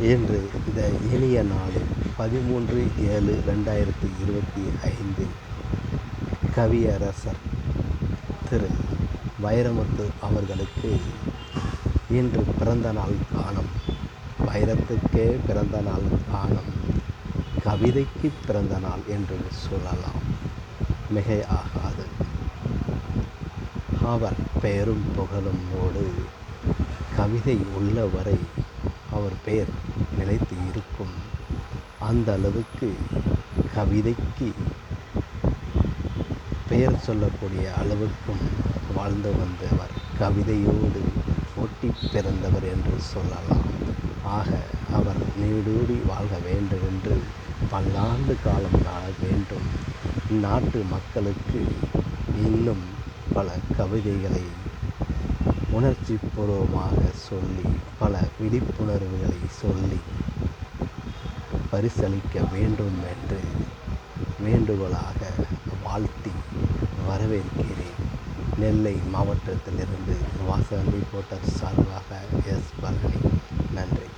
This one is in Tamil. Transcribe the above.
இன்று இந்த இனிய நாளில் 13/7/2025 கவியரசர் திரு வைரமுத்து அவர்களுக்கு இன்று பிறந்த நாள் காணும். வைரத்துக்கே பிறந்த நாள் காணும், கவிதைக்கு பிறந்த நாள் என்று சொல்லலாம், மிகை ஆகாது. அவர் பெயரும் புகழும் ஓடு கவிதை உள்ளவரை அவர் பெயர் நிலைத்து இருக்கும். அந்த அளவுக்கு கவிதைக்கு பெயர் சொல்லக்கூடிய அளவுக்கும் வாழ்ந்து வந்தவர், கவிதையோடு ஒட்டி பிறந்தவர் என்று சொல்லலாம். ஆக அவர் நீடூடி வாழ்க வேண்டும் என்று பல்லாண்டு காலம் வாழ வேண்டும். நாட்டு மக்களுக்கு இன்னும் பல கவிதைகளை உணர்ச்சி பூர்வமாக சொல்லி, பல விழிப்புணர்வுகளை சொல்லி பரிசளிக்க வேண்டும் என்று வேண்டுகோளாக வாழ்த்தி வரவேற்கிறேன். நெல்லை மாவட்டத்திலிருந்து வாசகன் ரிப்போர்ட்டர் சார்பாக எஸ். பழனி. நன்றி.